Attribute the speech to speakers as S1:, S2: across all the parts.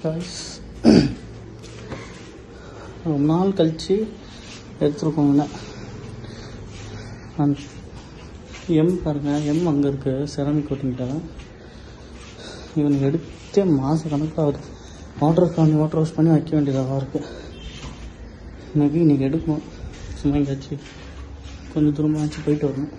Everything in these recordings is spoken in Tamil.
S1: காய்ஸ் ரொம்ப நாள் கழித்து எடுத்துருக்கோங்க. எம் பாருங்கள், எம் அங்கே இருக்குது செராமிக் கோட்டிங்கிட்ட. இவனுக்கு எடுத்தே மாத கணக்காக வருது. வாட்டர் வாஷ் பண்ணி வைக்க வேண்டியதாக இருக்குது. இன்றைக்கி எடுக்கணும். சும்மா எங்கேயாச்சு கொஞ்சம் தூரமாச்சு போயிட்டு வரணும்.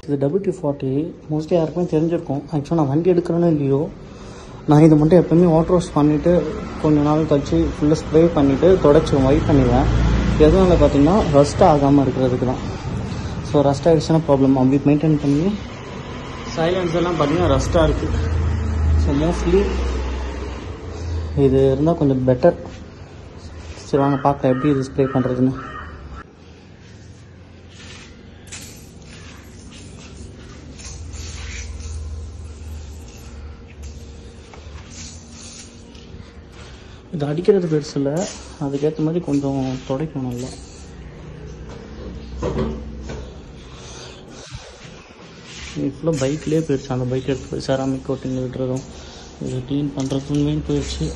S1: இது WT-40 மோஸ்ட்லி யாருக்குமே தெரிஞ்சிருக்கும். ஆக்சுவலாக நான் வண்டி எடுக்கிறேன்னு இல்லையோ, நான் இதை மட்டும் எப்போயுமே வாட்டர் வாஷ் பண்ணிவிட்டு கொஞ்சம் நாள் கழிச்சு ஃபுல்லாக ஸ்ப்ரே பண்ணிவிட்டு தொடச்சி வைப் பண்ணிடுவேன். எதனால் பார்த்திங்கன்னா ரஸ்ட் ஆகாமல் இருக்கிறதுக்கு தான். ஸோ ரஸ்ட் ஆகிடுச்சுன்னா ப்ராப்ளம். அப்படி மெயின்டைன் பண்ணி சைலன்ஸ் எல்லாம் பார்த்திங்கன்னா ரஸ்ட்டாக இருக்குது. ஸோ மோஸ்ட்லி இது இருந்தால் கொஞ்சம் பெட்டர். சரி வாங்க பார்க்கலாம் எப்படி இது ஸ்ப்ரே பண்ணுறதுன்னு. இது அடிக்கிறது பெருசு இல்லை, அதுக்கேற்ற மாதிரி கொஞ்சம் துடைக்கணும் நல்லா. இது ஃபுல்லாக பைக்லேயே போயிடுச்சு. அந்த பைக் எடுத்து போய் செராமிக் கோட்டிங் விட்டுறதும் இது க்ளீன் பண்ணுறதுமே போயிடுச்சு.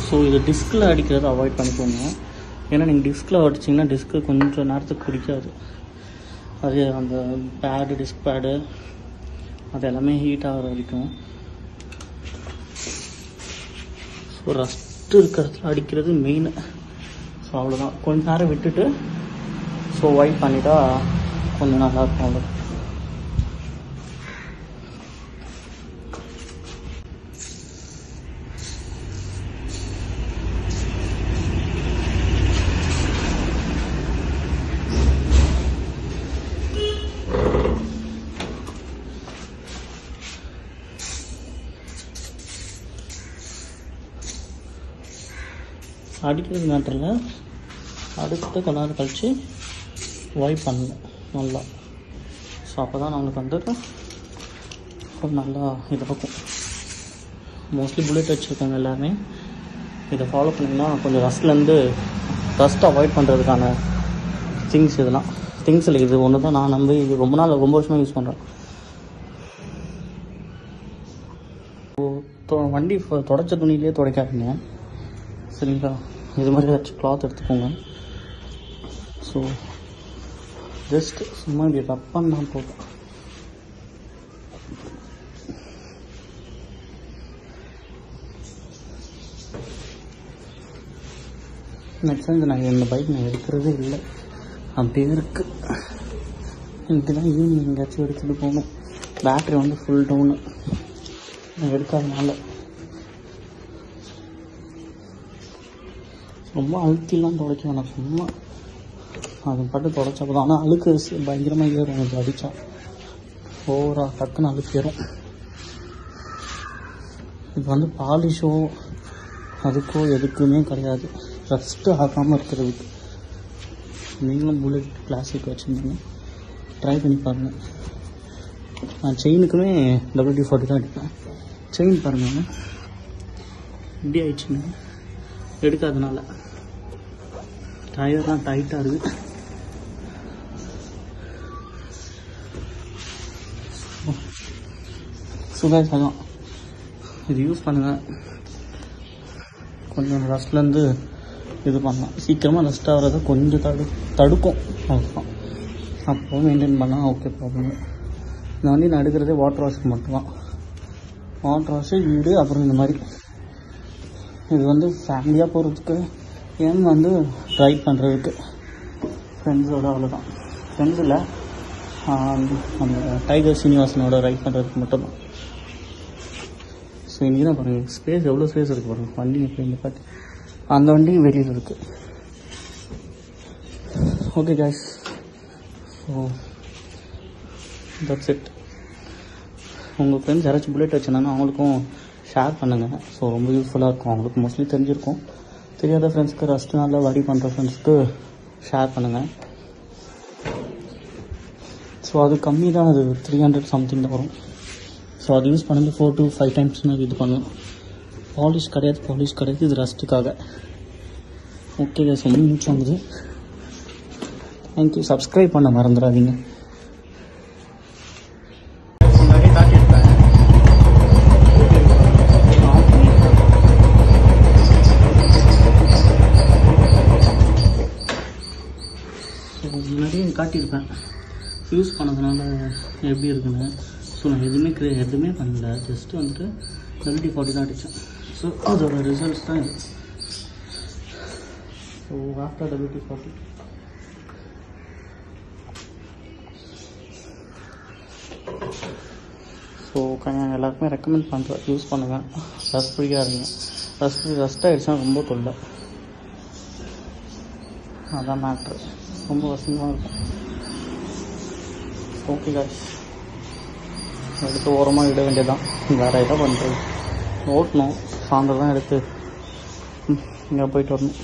S1: ஸோ இது டிஸ்கில் அடிக்கிறத அவாய்ட் பண்ணிக்கோங்க. ஏன்னா நீங்கள் டிஸ்கில் அடிச்சிங்கன்னா டிஸ்க்கு கொஞ்சம் நேரத்துக்கு பிடிக்காது. அது அந்த பேடு, டிஸ்க் பேடு அது எல்லாமே ஹீட் ஆகிற வரைக்கும். ஸோ ரஸ்ட்டு இருக்கிறதுல அடிக்கிறது மெயின். ஸோ அவ்வளோதான். கொஞ்சம் நேரம் விட்டுட்டு ஸோ வைப் பண்ணிட்டா கொஞ்சம் நல்லாயிருக்கும். அவ்வளோ அடிக்கிறது மேட்டரில் அடுத்த கொஞ்ச நேரம் கழித்து வைப் பண்ணணும் நல்லா. ஸோ அப்போ தான் நம்மளுக்கு வந்துட்டு கொஞ்சம் நல்லா இதாகும். மோஸ்ட்லி புல்லட் வச்சுருக்காங்க எல்லாருமே. இதை ஃபாலோ பண்ணிங்கன்னா கொஞ்சம் ரஸ்ட் அவாய்ட் பண்ணுறதுக்கான திங்ஸ் இதெல்லாம். திங்ஸ் இல்லை, இது ஒன்று தான் நான் நம்பி இது ரொம்ப வருஷமாக யூஸ் பண்ணுறேன். வண்டி துடைச்ச துணியிலே துடைக்காதீங்க சரிங்களா. இது மாதிரி ஏதாச்சும் கிளாத் எடுத்துக்கோங்க. ஸோ ஜஸ்ட் சும்மா இப்படி ரப் பண்ணால் போதும். நெக்ஸ்ட் டைம் நான் இந்த பைக் நான் எடுக்கிறதே இல்லை, அப்படியே இருக்குது. எனக்கு தான் ஈவினிங் எங்கேயாச்சும் எடுத்துகிட்டு போகணும். பேட்ரி வந்து ஃபுல் டவுனு. நான் எடுக்காதனால ரொம்ப அழுத்திலாம் துடைக்க வேணாம். சும்மா அது பட்டு துடைச்சப்போ தான். ஆனால் அழுக்கு பயங்கரமாக ஏறும். எனக்கு அடித்தா ஓவரா டக்குன்னு அழுக்கு ஏறும். இது வந்து பாலிஷோ அதுக்கோ எதுக்குமே கிடையாது, ரஸ்ட்டு ஆகாமல் இருக்கிறதுக்கு. நீங்களும் புல்லட் கிளாசிக் வச்சுருந்தீங்க ட்ரை பண்ணி பாருங்கள். நான் செயினுக்குமே WT-40 தான் அடிப்பேன். செயின் பாருங்கள் இப்படி ஆயிடுச்சுங்க எடுக்காதனால. டயர்லாம் டைட்டாக இருக்குது. சுகாதாரம் இது யூஸ் பண்ணுங்கள். கொஞ்சம் ரஸ்ட்லேருந்து இது பண்ணலாம். சீக்கிரமாக ரஸ்ட் ஆகிறத கொஞ்சம் தடுக்கும். அதுதான் அப்போ மெயின்டைன் பண்ணால் ஓகே ப்ராப்ளம். இந்த வண்டி நான் எடுக்கிறதே வாட்டர் வாஷ்க்கு மட்டும்தான். வாட்டர் வாஷு, வீடு, அப்புறம் இந்த மாதிரி. இது வந்து ஃபேமிலியாக போகிறதுக்கு, ஏன் வந்து ரைட் பண்ணுறதுக்கு ஃப்ரெண்ட்ஸோடு, அவ்வளோதான். ஃப்ரெண்ட்ஸில் அந்த டைகர் சீனிவாசனோட ரைட் பண்ணுறதுக்கு மட்டும்தான். ஸோ இன்றைக்கி தான் பாருங்கள் ஸ்பேஸ், எவ்வளோ ஸ்பேஸ் இருக்குது பாருங்கள். வண்டி இப்போ பார்த்து அந்த வண்டி வெளியில் இருக்குது. Okay guys, so that's it. உங்கள் ஃப்ரெண்ட்ஸ் யாராச்சும் புல்லட் வச்சுருந்தாங்கன்னா அவங்களுக்கும் ஷேர் பண்ணுங்கள். ஸோ ரொம்ப யூஸ்ஃபுல்லாக இருக்கும். அவங்களுக்கு மோஸ்ட்லி தெரிஞ்சிருக்கும். தெரியாத ஃப்ரெண்ட்ஸ்க்கு ரஸ்ட்டு நல்லா வடி பண்ணுற ஃப்ரெண்ட்ஸ்க்கு ஷேர் பண்ணுங்கள். ஸோ அது கம்மி தான், அது 300 சம்திங் தான் வரும். ஸோ அது யூஸ் பண்ணது 4 to 5 times இது பண்ணலாம். பாலிஷ் கிடையாது, இது ரஸ்ட்டுக்காக. ஓகே கைஸ், ரொம்ப மூச்சு வாங்குது. தேங்க்யூ. சப்ஸ்கிரைப் பண்ண மறந்துடாதீங்க. முன்னாடியே காட்டியிருப்பேன். முன்னாடியே காட்டியிருப்பேன் யூஸ் பண்ணதுனால எப்படி இருக்குன்னு. ஸோ நான் எதுவுமே பண்ணல, ஜஸ்ட்டு வந்துட்டு WD-40 தான் அடித்தேன். ஸோ அதோட ரிசல்ட்ஸ் தான் இது. ஸோ ஆஃப்டர் WD-40 ஸோ எல்லாருக்குமே ரெக்கமெண்ட் பண்ணுறேன், யூஸ் பண்ணுங்கள். ரஸ்ட் பிடிக்காதீங்க. ரஸ்ட் ஆகிடுச்சுன்னா ரொம்ப தொல்லை, அதான் மேட்ரு. ரொம்ப வசமாக இருக்கும். ஓகே காய்ஸ், எடுத்து ஓரமாக இட வேண்டியதான். வேறு எதாவது பண்ணுறது, ஓட்டணும். சாயந்தரம் தான் எடுத்து இங்கே போயிட்டு வரணும்.